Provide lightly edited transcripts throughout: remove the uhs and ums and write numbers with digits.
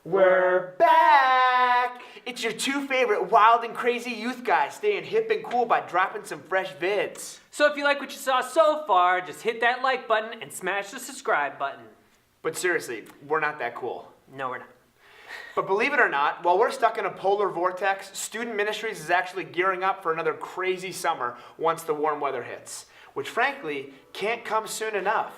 We're back! It's your two favorite wild and crazy youth guys staying hip and cool by dropping some fresh vids. So if you like what you saw so far, just hit that like button and smash the subscribe button. But seriously, we're not that cool. No, we're not. But believe it or not, while we're stuck in a polar vortex, Student Ministries is actually gearing up for another crazy summer once the warm weather hits, which frankly can't come soon enough.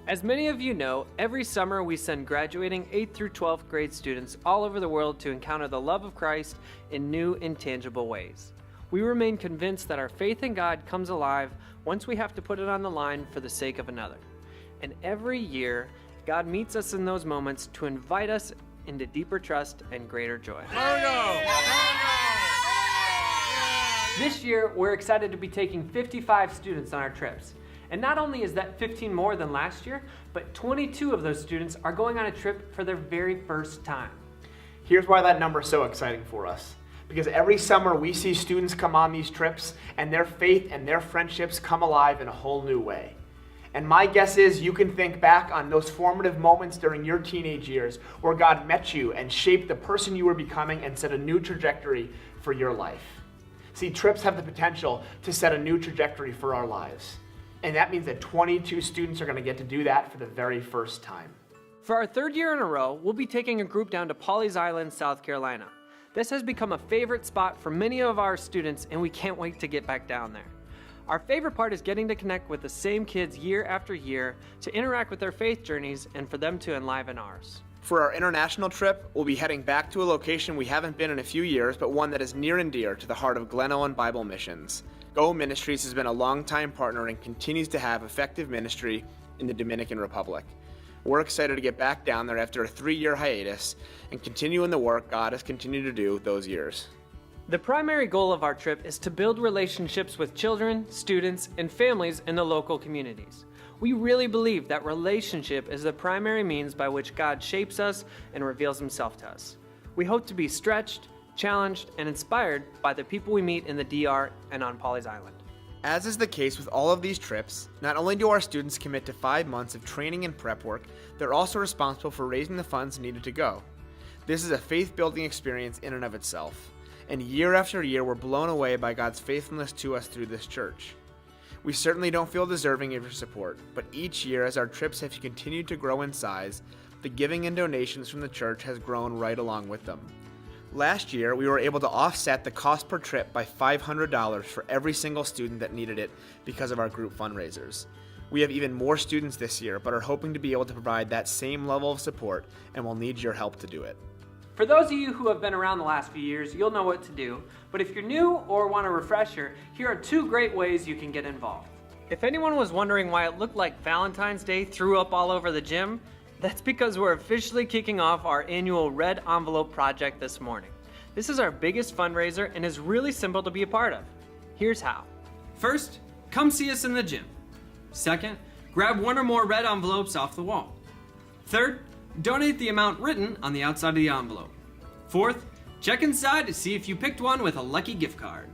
As many of you know, every summer we send graduating 8th through 12th grade students all over the world to encounter the love of Christ in new, intangible ways. We remain convinced that our faith in God comes alive once we have to put it on the line for the sake of another. And every year, God meets us in those moments to invite us into deeper trust and greater joy. This year, we're excited to be taking 55 students on our trips. And not only is that 15 more than last year, but 22 of those students are going on a trip for their very first time. Here's why that number is so exciting for us. Because every summer we see students come on these trips and their faith and their friendships come alive in a whole new way. And my guess is you can think back on those formative moments during your teenage years where God met you and shaped the person you were becoming and set a new trajectory for your life. See, trips have the potential to set a new trajectory for our lives. And that means that 22 students are going to get to do that for the very first time. For our third year in a row, we'll be taking a group down to Pawleys Island, South Carolina. This has become a favorite spot for many of our students, and we can't wait to get back down there. Our favorite part is getting to connect with the same kids year after year, to interact with their faith journeys, and for them to enliven ours. For our international trip, we'll be heading back to a location we haven't been in a few years, but one that is near and dear to the heart of Glen Owen Bible Missions. Go Ministries has been a longtime partner and continues to have effective ministry in the Dominican Republic. We're excited to get back down there after a 3-year hiatus and continue in the work God has continued to do those years. The primary goal of our trip is to build relationships with children, students, and families in the local communities. We really believe that relationship is the primary means by which God shapes us and reveals himself to us. We hope to be stretched, challenged, and inspired by the people we meet in the DR and on Pawleys Island. As is the case with all of these trips, not only do our students commit to 5 months of training and prep work, they're also responsible for raising the funds needed to go. This is a faith-building experience in and of itself, and year after year we're blown away by God's faithfulness to us through this church. We certainly don't feel deserving of your support, but each year as our trips have continued to grow in size, the giving and donations from the church has grown right along with them. Last year, we were able to offset the cost per trip by $500 for every single student that needed it because of our group fundraisers. We have even more students this year, but are hoping to be able to provide that same level of support, and we'll need your help to do it. For those of you who have been around the last few years, you'll know what to do, but if you're new or want a refresher, here are 2 great ways you can get involved. If anyone was wondering why it looked like Valentine's Day threw up all over the gym, that's because we're officially kicking off our annual Red Envelope project this morning. This is our biggest fundraiser and is really simple to be a part of. Here's how. First, come see us in the gym. Second, grab 1 or more red envelopes off the wall. Third, donate the amount written on the outside of the envelope. Fourth, check inside to see if you picked one with a lucky gift card.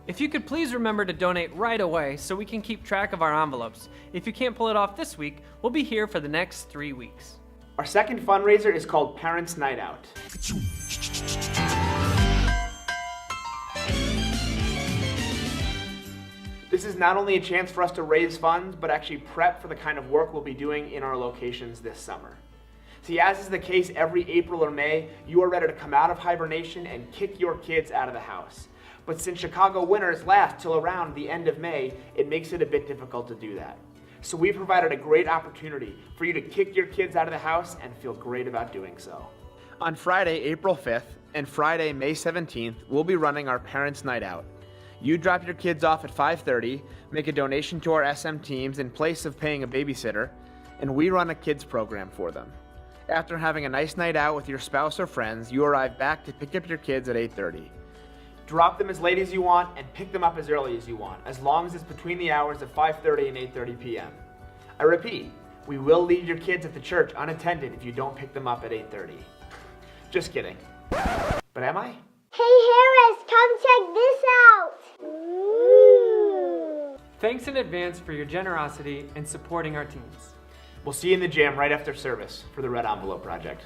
If you could please remember to donate right away so we can keep track of our envelopes. If you can't pull it off this week, we'll be here for the next 3 weeks. Our second fundraiser is called Parents' Night Out. This is not only a chance for us to raise funds, but actually prep for the kind of work we'll be doing in our locations this summer. See, as is the case every April or May, you are ready to come out of hibernation and kick your kids out of the house. But since Chicago winters last till around the end of May, it makes it a bit difficult to do that. So we provided a great opportunity for you to kick your kids out of the house and feel great about doing so. On Friday, April 5th and Friday, May 17th, we'll be running our Parents' Night Out. You drop your kids off at 5:30, make a donation to our SM teams in place of paying a babysitter, and we run a kids program for them. After having a nice night out with your spouse or friends, you arrive back to pick up your kids at 8:30. Drop them as late as you want and pick them up as early as you want, as long as it's between the hours of 5:30 and 8:30 p.m. I repeat, we will leave your kids at the church unattended if you don't pick them up at 8:30. Just kidding. But am I? Hey Harris, come check this out! Ooh. Thanks in advance for your generosity and supporting our teams. We'll see you in the gym right after service for the Red Envelope Project.